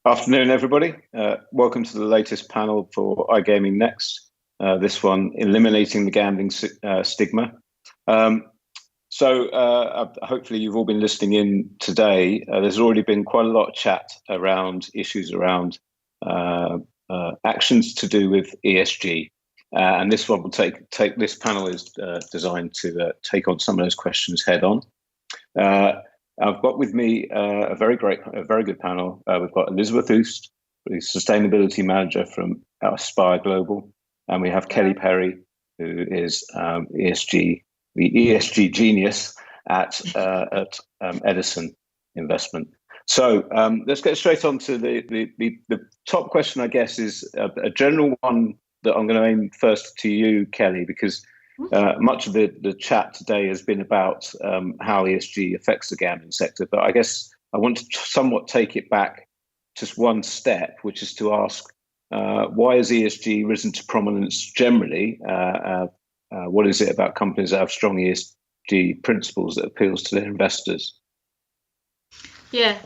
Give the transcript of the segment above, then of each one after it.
Afternoon, everybody. Welcome to the latest panel for iGaming Next. This one, eliminating the gambling stigma. Hopefully you've all been listening in today. There's already been quite a lot of chat around issues around actions to do with ESG. And this one will this panel is designed to take on some of those questions head on. I've got with me a very good panel. We've got Liesbeth Oost, the Sustainability Manager from Aspire Global, and we have Kelly Perry, who is the ESG genius at Edison Investment. So let's get straight on to the top question, I guess, is a general one that I'm going to aim first to you, Kelly, because much of the chat today has been about how ESG affects the gambling sector, but I guess I want to somewhat take it back just one step, which is to ask, why has ESG risen to prominence generally? What is it about companies that have strong ESG principles that appeals to their investors? Yeah,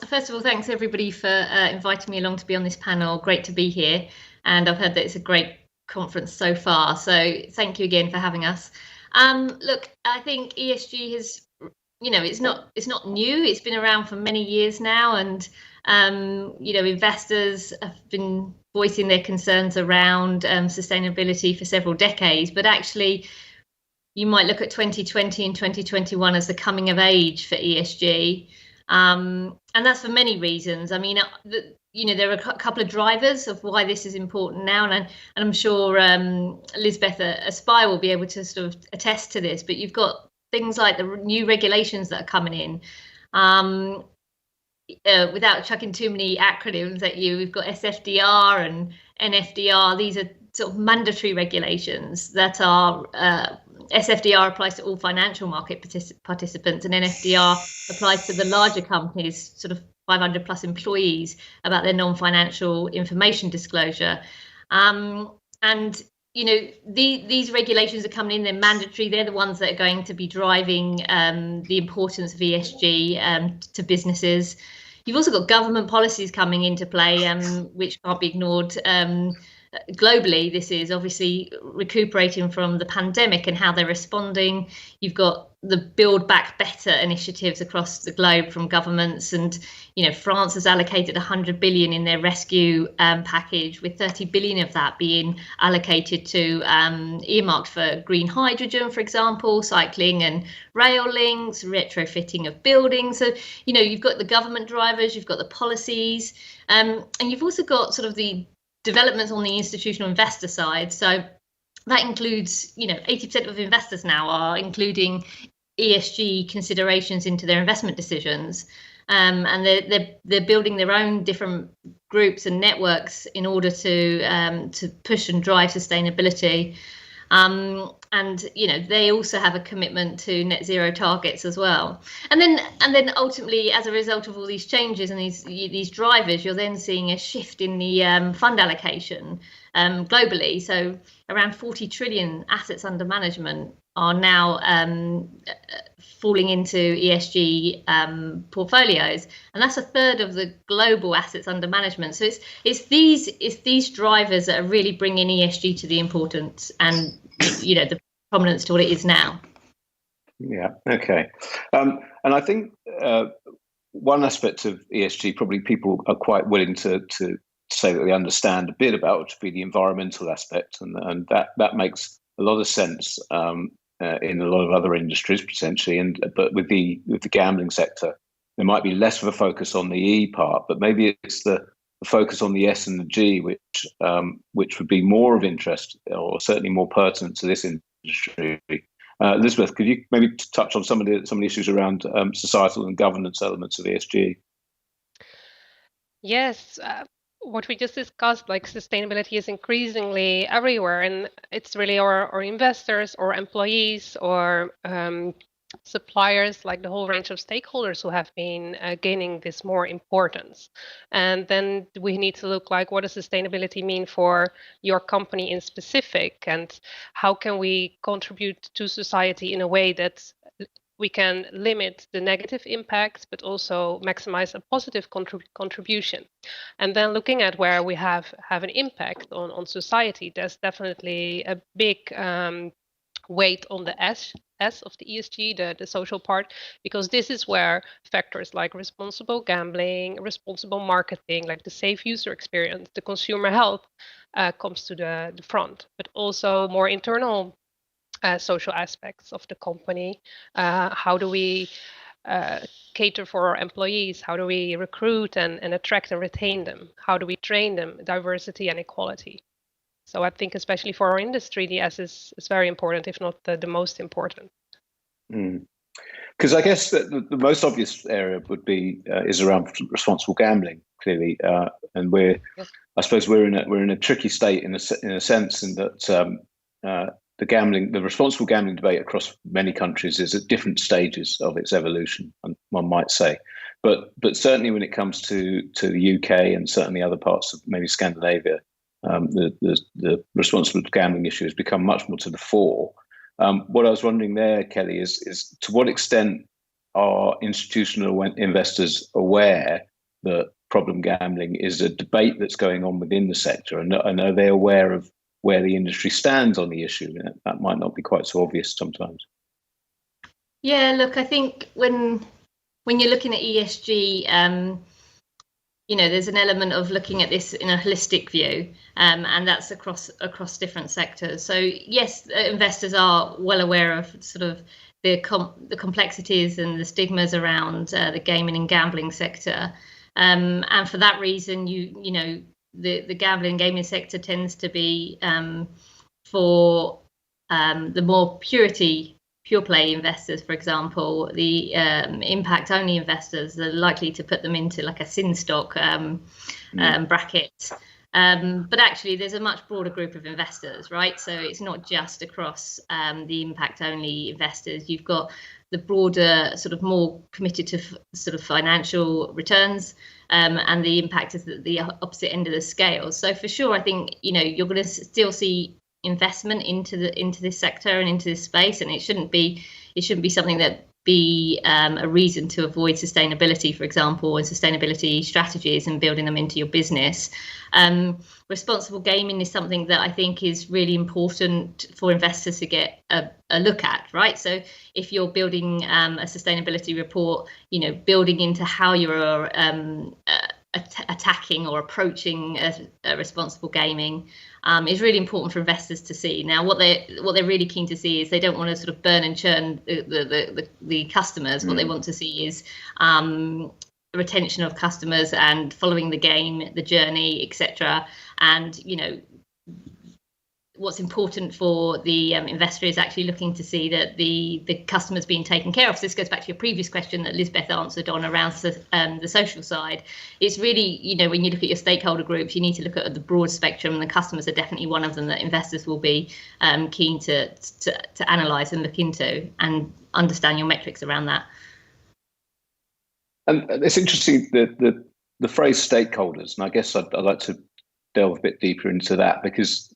first of all, thanks everybody for inviting me along to be on this panel. Great to be here. And I've heard that it's a great conference so far, so thank you again for having us. Look, I think ESG has, it's not new. It's been around for many years now, and investors have been voicing their concerns around sustainability for several decades. But actually, you might look at 2020 and 2021 as the coming of age for ESG, and that's for many reasons. I mean, there are a couple of drivers of why this is important now, and I'm sure Liesbeth at Aspire will be able to sort of attest to this, but you've got things like the new regulations that are coming in. Without chucking too many acronyms at you, we've got SFDR and NFDR. These are sort of mandatory regulations that are SFDR applies to all financial market participants, and NFDR applies to the larger companies, sort of 500 plus employees, about their non-financial information disclosure. These regulations are coming in, they're mandatory, they're the ones that are going to be driving the importance of ESG to businesses. You've also got government policies coming into play, which can't be ignored. Globally, this is obviously recuperating from the pandemic and how they're responding. You've got the Build Back Better initiatives across the globe from governments, and France has allocated 100 billion in their rescue package, with 30 billion of that being allocated to earmarked for green hydrogen, for example, cycling and rail links, retrofitting of buildings. So you've got the government drivers, you've got the policies, and you've also got sort of the developments on the institutional investor side. So that includes, 80% of investors now are including ESG considerations into their investment decisions, and they're building their own different groups and networks in order to push and drive sustainability. And they also have a commitment to net zero targets as well. And then ultimately, as a result of all these changes and these drivers, you're then seeing a shift in the fund allocation globally. So around 40 trillion assets under management are now falling into ESG portfolios, and that's a third of the global assets under management. So it's these drivers that are really bringing ESG to the importance and the prominence to what it is now. Yeah. Okay. And I think one aspect of ESG, probably people are quite willing to say that they understand a bit about, which would be the environmental aspect, and that makes a lot of sense in a lot of other industries potentially, but with the gambling sector, there might be less of a focus on the E part, but maybe it's the focus on the S and the G, which would be more of interest, or certainly more pertinent to this industry. Liesbeth, could you maybe touch on some of the issues around societal and governance elements of ESG? Yes. What we just discussed, like sustainability is increasingly everywhere, and it's really our investors or employees or suppliers, like the whole range of stakeholders who have been gaining this more importance. And then we need to look like, what does sustainability mean for your company in specific, and how can we contribute to society in a way that we can limit the negative impacts, but also maximize a positive contribution. And then looking at where we have an impact on society, there's definitely a big weight on the S of the ESG, the social part, because this is where factors like responsible gambling, responsible marketing, like the safe user experience, the consumer health comes to the front, but also more internal social aspects of the company. How do we cater for our employees? How do we recruit and attract and retain them? How do we train them? Diversity and equality. So I think especially for our industry, the S is very important, if not the most important. Because I guess the most obvious area would be is around responsible gambling, clearly, and I suppose we're in a tricky state in a sense, in that the responsible gambling debate across many countries is at different stages of its evolution, one might say. But certainly when it comes to the UK and certainly other parts of maybe Scandinavia, the responsible gambling issue has become much more to the fore. What I was wondering there, Kelly, is to what extent are institutional investors aware that problem gambling is a debate that's going on within the sector, and are they aware of where the industry stands on the issue? That might not be quite so obvious sometimes. Yeah, look, I think when you're looking at ESG, there's an element of looking at this in a holistic view, and that's across different sectors. So yes, investors are well aware of sort of the complexities and the stigmas around the gaming and gambling sector, and for that reason, the gambling and gaming sector tends to be for the more pure play investors, for example, the impact only investors are likely to put them into like a sin stock bracket. But actually, there's a much broader group of investors, right? So it's not just across the impact only investors. You've got the broader, sort of more committed to sort of financial returns, and the impact is at the opposite end of the scale. So for sure, I think you're going to still see investment into this sector and into this space, and it shouldn't be something that be a reason to avoid sustainability, for example, and sustainability strategies and building them into your business. Responsible gaming is something that I think is really important for investors to get a look at, right? So if you're building a sustainability report, building into how you're attacking or approaching a responsible gaming is really important for investors to see. Now, what they're really keen to see is they don't want to sort of burn and churn the customers. What they want to see is retention of customers and following the game, the journey, etc. And what's important for the investor is actually looking to see that the customer's being taken care of. So this goes back to your previous question that Liesbeth answered on around the social side. It's really, when you look at your stakeholder groups, you need to look at the broad spectrum, and the customers are definitely one of them that investors will be keen to analyse and look into and understand your metrics around that. And it's interesting that the phrase stakeholders, and I guess I'd like to delve a bit deeper into that, because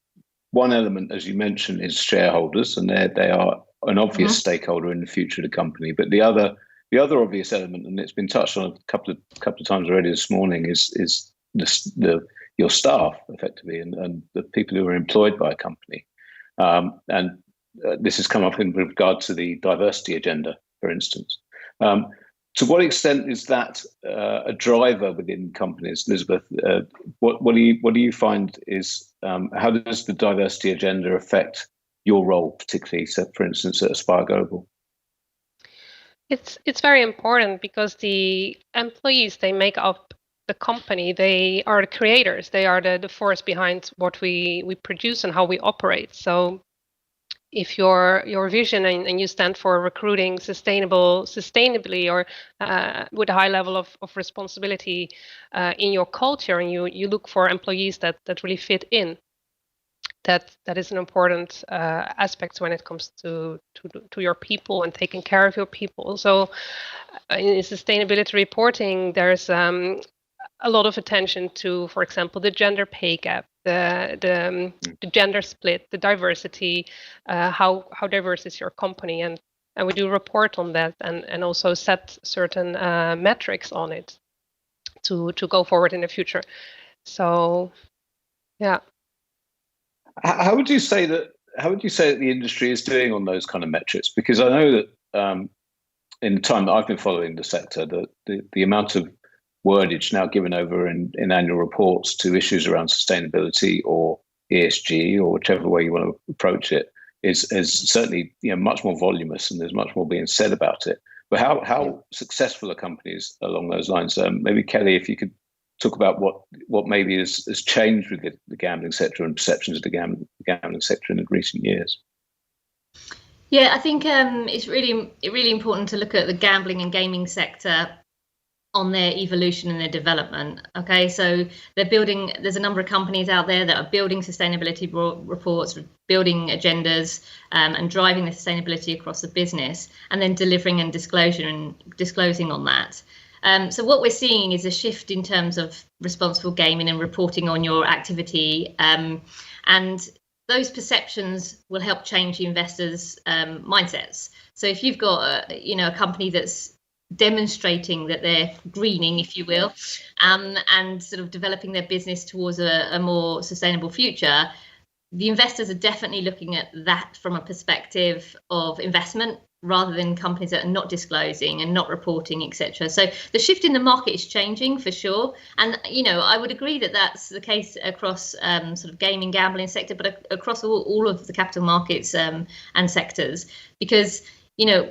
one element, as you mentioned, is shareholders, and they are an obvious stakeholder in the future of the company. But the other obvious element, and it's been touched on a couple of times already this morning, is your staff, effectively, and the people who are employed by a company. And this has come up in regard to the diversity agenda, for instance. To what extent is that a driver within companies, Liesbeth? What do you find is how does the diversity agenda affect your role, particularly, so for instance, at Aspire Global? It's very important because the employees, they make up the company. They are the creators. They are the force behind what we produce and how we operate. So if your vision and you stand for recruiting sustainably or with a high level of responsibility in your culture, and you look for employees that really fit in, that is an important aspect when it comes to your people and taking care of your people. So in sustainability reporting, there's a lot of attention to, for example, the gender pay gap, the gender split, the diversity, how diverse is your company, and and we do report on that, and also set certain metrics on it to go forward in the future. So, yeah. How would you say that? How would you say that the industry is doing on those kind of metrics? Because I know that in the time that I've been following the sector, the amount of wordage now given over in annual reports to issues around sustainability or ESG or whichever way you want to approach it is certainly much more voluminous, and there's much more being said about it. But how successful are companies along those lines? Maybe Kelly, if you could talk about what maybe has changed with the gambling sector and perceptions of the gambling sector in the recent years. Yeah, I think it's really important to look at the gambling and gaming sector on their evolution and their development. Okay, so there's a number of companies out there that are building sustainability reports, building agendas, and driving the sustainability across the business, and then delivering and disclosing on that. So what we're seeing is a shift in terms of responsible gaming and reporting on your activity, and those perceptions will help change the investors' mindsets. So if you've got a company that's demonstrating that they're greening, if you will, and sort of developing their business towards a more sustainable future, the investors are definitely looking at that from a perspective of investment rather than companies that are not disclosing and not reporting, etc. So the shift in the market is changing for sure, and I would agree that that's the case across sort of gaming, gambling sector, but across all of the capital markets and sectors, because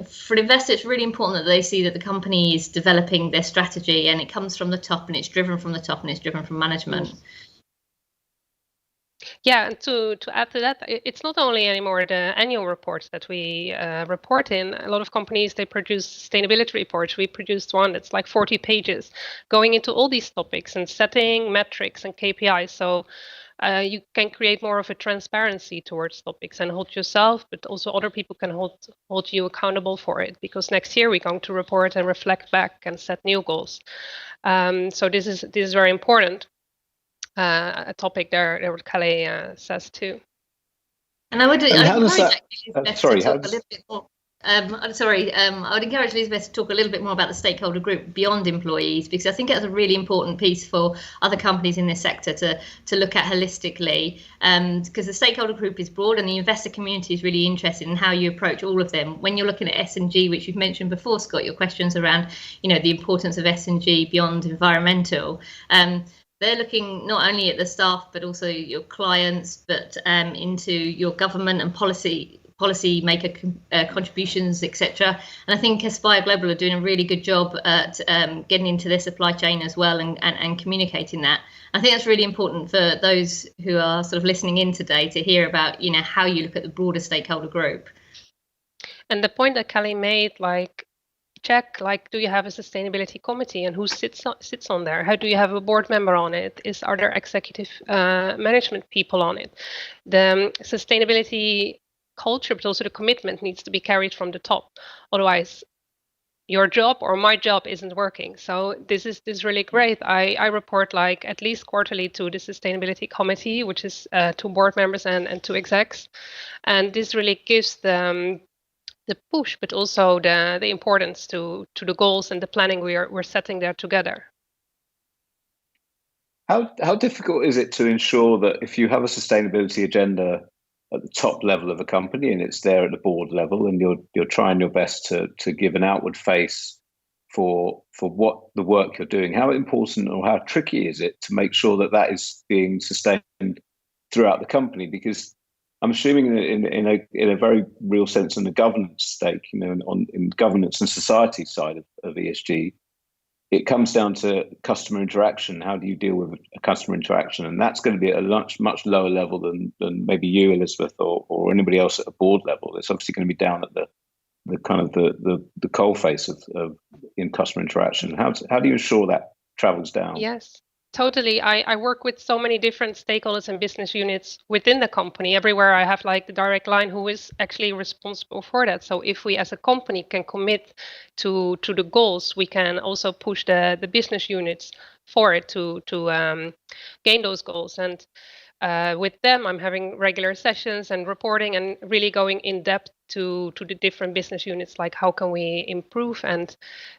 for investors, it's really important that they see that the company is developing their strategy, and it comes from the top, and it's driven from the top, and it's driven from management. Yeah, and to add to that, it's not only anymore the annual reports that we report in. A lot of companies, they produce sustainability reports. We produced one that's like 40 pages going into all these topics and setting metrics and KPIs. So you can create more of a transparency towards topics and hold yourself, but also other people can hold you accountable for it, because next year we're going to report and reflect back and set new goals. So this is very important. A topic there what Kelly says too. And I would encourage Liesbeth to talk a little bit more about the stakeholder group beyond employees, because I think that's a really important piece for other companies in this sector to look at holistically, because the stakeholder group is broad and the investor community is really interested in how you approach all of them. When you're looking at S&G, which you've mentioned before, Scott, your questions around the importance of S&G beyond environmental, they're looking not only at the staff, but also your clients, but into your government and policy maker contributions, etc. And I think Aspire Global are doing a really good job at getting into their supply chain as well and communicating that. I think that's really important for those who are sort of listening in today to hear about how you look at the broader stakeholder group. And the point that Kelly made, check, do you have a sustainability committee, and who sits on there? How do you have a board member on it? Are there executive management people on it? The sustainability culture, but also the commitment, needs to be carried from the top. Otherwise, your job or my job isn't working. So this is really great. I report at least quarterly to the sustainability committee, which is 2 board members and 2 execs, and this really gives them the push, but also the importance to the goals and the planning we're setting there together. How difficult is it to ensure that if you have a sustainability agenda at the top level of a company and it's there at the board level, and you're trying your best to give an outward face for what the work you're doing, how important or how tricky is it to make sure that is being sustained throughout the company? Because I'm assuming in a very real sense, in the governance stake, in governance and society side of ESG, it comes down to customer interaction. How do you deal with a customer interaction? And that's going to be at a much lower level than maybe you, Elizabeth, or anybody else at a board level. It's obviously going to be down at the kind of the coalface of in customer interaction. How do you ensure that travels down? Yes. Totally. I work with so many different stakeholders and business units within the company. Everywhere I have the direct line who is actually responsible for that. So if we as a company can commit to the goals, we can also push the business units for it to gain those goals. And with them. I'm having regular sessions and reporting and really going in depth to the different business units, like how can we improve. And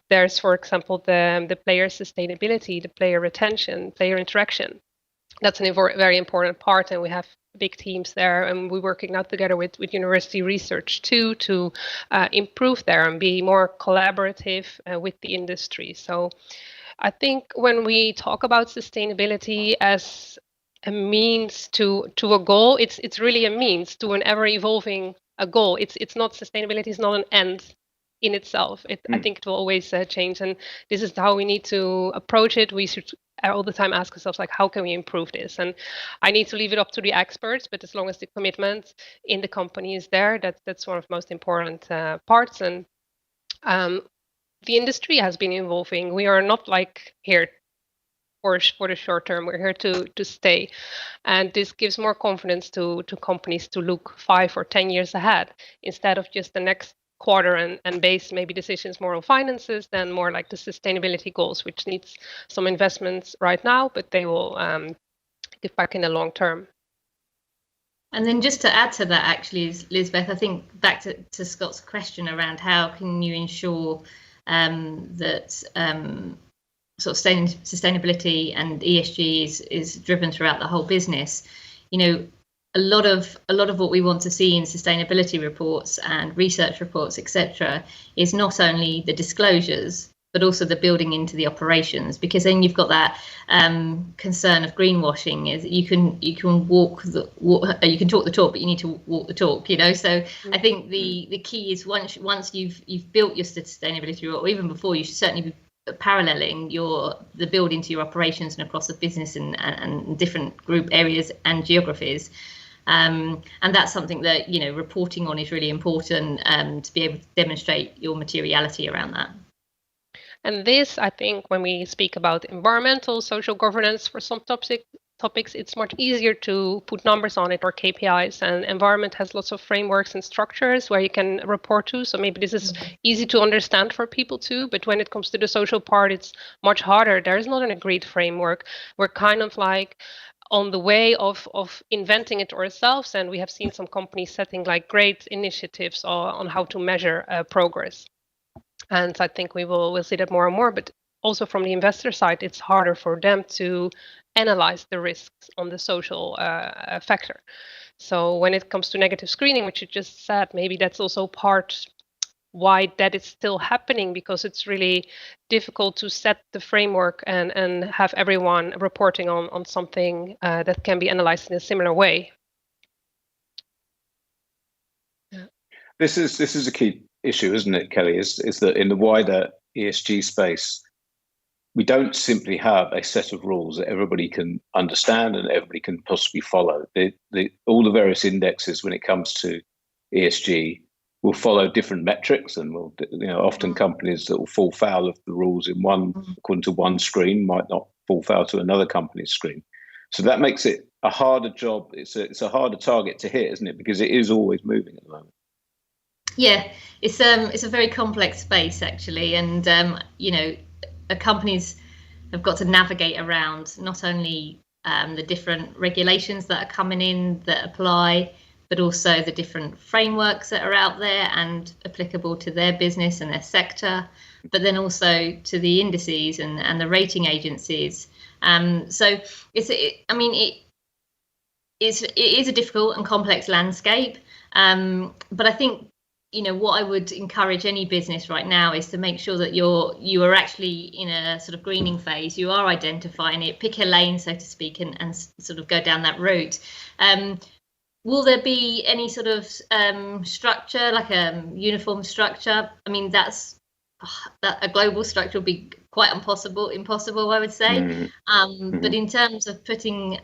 there's, for example, the player sustainability, the player retention, player interaction. That's a very important part, and we have big teams there, and we're working now together with university research too to improve there and be more collaborative with the industry. So I think when we talk about sustainability as a means to a goal, it's really a means to an ever evolving a goal. It's not, sustainability is not an end in itself. I think it will always change, and this is how we need to approach it. We should all the time ask ourselves, like, how can we improve this? And I need to leave it up to the experts, but as long as the commitment in the company is there, that's one of the most important parts. And the industry has been evolving. We are not like here for the short term. We're here to stay, and this gives more confidence to companies to look 5 or 10 years ahead instead of just the next quarter and base maybe decisions more on finances than more like the sustainability goals, which needs some investments right now, but they will give back in the long term. And then just to add to that, actually, Liesbeth, I think back to Scott's question around how can you ensure that sort of sustainability and ESG is driven throughout the whole business. You know, a lot of what we want to see in sustainability reports and research reports, etc., is not only the disclosures but also the building into the operations, because then you've got that concern of greenwashing. Is you can talk the talk, but you need to walk the talk. You know, so I think the key is once you've built your sustainability report, or even before, you should certainly be paralleling the build into your operations and across the business and different group areas and geographies. And that's something that, you know, reporting on is really important to be able to demonstrate your materiality around that. And this, I think, when we speak about environmental, social governance, for some topics, it's much easier to put numbers on it or KPIs. And environment has lots of frameworks and structures where you can report to. So maybe this is easy to understand for people too. But when it comes to the social part, it's much harder. There is not an agreed framework. We're kind of like on the way of inventing it ourselves. And we have seen some companies setting like great initiatives on how to measure progress. And I think we'll see that more and more. But also from the investor side, it's harder for them to analyze the risks on the social factor. So when it comes to negative screening, which you just said, maybe that's also part why that is still happening, because it's really difficult to set the framework and have everyone reporting on something that can be analyzed in a similar way. Yeah. This is a key issue, isn't it, Kelly? Is that in the wider ESG space, we don't simply have a set of rules that everybody can understand and everybody can possibly follow. All the various indexes when it comes to ESG will follow different metrics, and will, you know, often companies that will fall foul of the rules in one according to one screen might not fall foul to another company's screen. So that makes it a harder job. It's a harder target to hit, isn't it? Because it is always moving at the moment. Yeah, it's a very complex space actually, and you know, companies have got to navigate around not only the different regulations that are coming in that apply, but also the different frameworks that are out there and applicable to their business and their sector, but then also to the indices and the rating agencies. So it is a difficult and complex landscape, but I think, you know, what I would encourage any business right now is to make sure that you are actually in a sort of greening phase. You are identifying it, pick a lane, so to speak, and sort of go down that route. Will there be any sort of structure, like a uniform structure? I mean, that a global structure would be quite impossible, I would say. But in terms of putting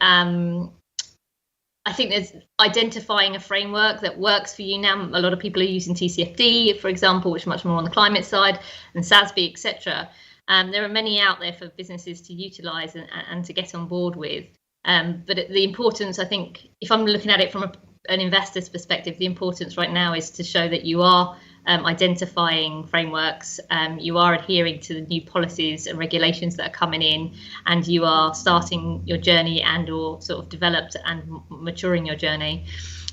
I think there's identifying a framework that works for you now. A lot of people are using TCFD, for example, which is much more on the climate side, and SASB, etc. There are many out there for businesses to utilise and to get on board with. But the importance, I think, if I'm looking at it from an investor's perspective, the importance right now is to show that you are identifying frameworks, you are adhering to the new policies and regulations that are coming in, and you are starting your journey and or sort of developed and maturing your journey.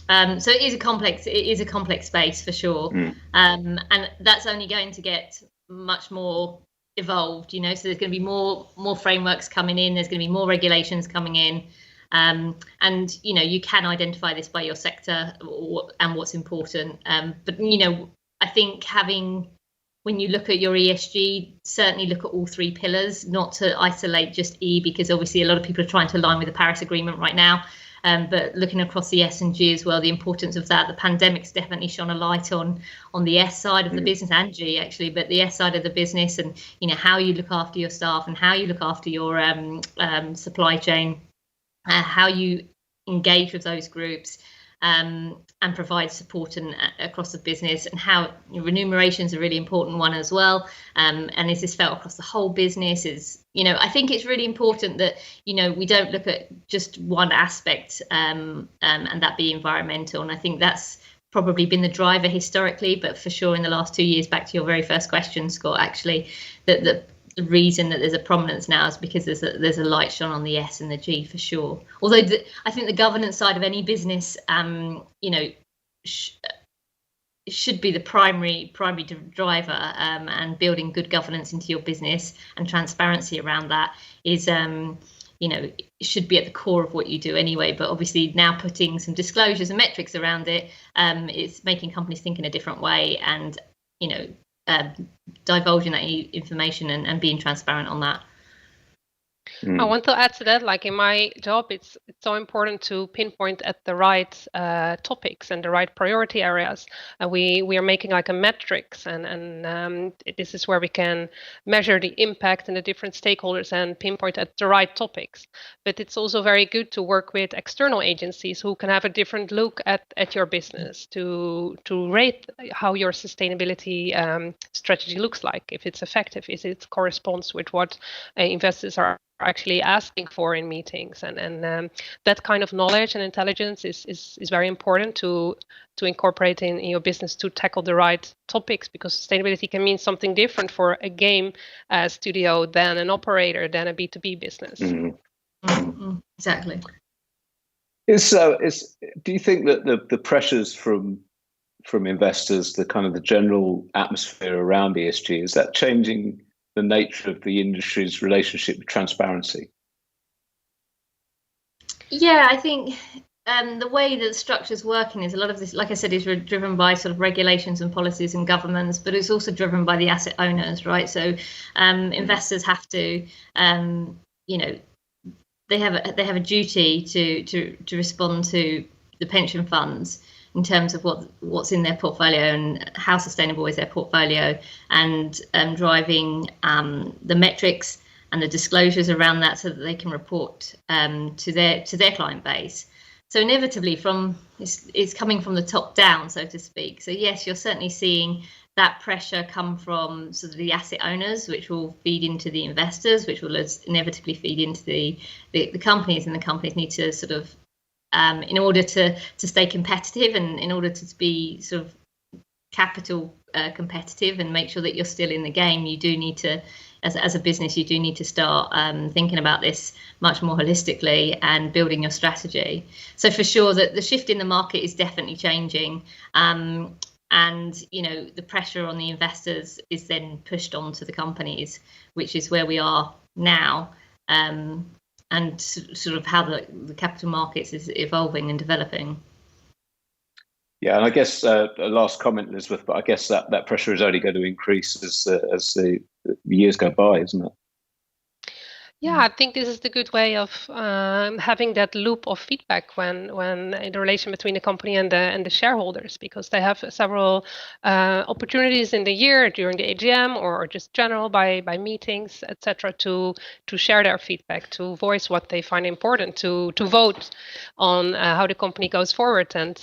So it is a complex space for sure. And that's only going to get much more evolved, so there's going to be more frameworks coming in, there's going to be more regulations coming in. And you can identify this by your sector and what's important. But I think when you look at your ESG, certainly look at all three pillars, not to isolate just E, because obviously a lot of people are trying to align with the Paris Agreement right now. But looking across the S and G as well, the importance of that. The pandemic's definitely shone a light on the S side of the business, and G actually, but the S side of the business, and how you look after your staff and how you look after your supply chain, how you engage with those groups, and provide support across the business, and how remuneration is a really important one as well. And is this felt across the whole business? I think it's really important that we don't look at just one aspect, and that be environmental. And I think that's probably been the driver historically, but for sure in the last 2 years, back to your very first question, Scott, actually, that the reason that there's a prominence now is because there's a light shone on the S and the G for sure. Although I think the governance side of any business, should be the primary driver, and building good governance into your business and transparency around that is should be at the core of what you do anyway. But obviously now putting some disclosures and metrics around it, it's making companies think in a different way, and divulging that information and being transparent on that. I want to add to that, like in my job, it's so important to pinpoint at the right topics and the right priority areas. And we are making like a metrics, and this is where we can measure the impact and the different stakeholders and pinpoint at the right topics. But it's also very good to work with external agencies who can have a different look at your business to rate how your sustainability strategy looks like, if it's effective, if it corresponds with what investors are actually asking for in meetings, and that kind of knowledge and intelligence is very important to incorporate in your business to tackle the right topics, because sustainability can mean something different for a game studio than an operator than a B2B business. Exactly. Do you think that the pressures from investors, the kind of the general atmosphere around ESG, is that changing the nature of the industry's relationship with transparency? Yeah, I think the way that the structure's working is a lot of this, like I said, is driven by sort of regulations and policies and governments, but it's also driven by the asset owners, right? So investors have to, they have a duty to respond to the pension funds in terms of what's in their portfolio and how sustainable is their portfolio, and driving the metrics and the disclosures around that so that they can report to their client base. So inevitably it's coming from the top down, so to speak. So yes, you're certainly seeing that pressure come from sort of the asset owners, which will feed into the investors, which will inevitably feed into the companies, and the companies need to sort of in order to stay competitive, and in order to be sort of capital competitive and make sure that you're still in the game, you do need to, as a business, you do need to start thinking about this much more holistically and building your strategy. So for sure that the shift in the market is definitely changing, and the pressure on the investors is then pushed onto the companies, which is where we are now. And sort of how the capital markets is evolving and developing. Yeah, and I guess a last comment, Liesbeth, but I guess that pressure is only going to increase as the years go by, isn't it? Yeah, I think this is the good way of having that loop of feedback when in the relation between the company and the shareholders, because they have several opportunities in the year during the AGM or just general by meetings, etc., to share their feedback, to voice what they find important, to vote on how the company goes forward, and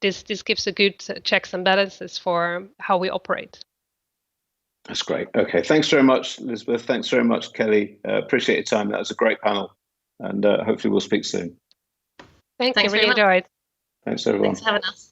this gives a good checks and balances for how we operate. That's great. Okay, thanks very much, Liesbeth. Thanks very much, Kelly. Appreciate your time. That was a great panel, and hopefully we'll speak soon. Thank you. Really enjoyed. Thanks, everyone. Thanks for having us.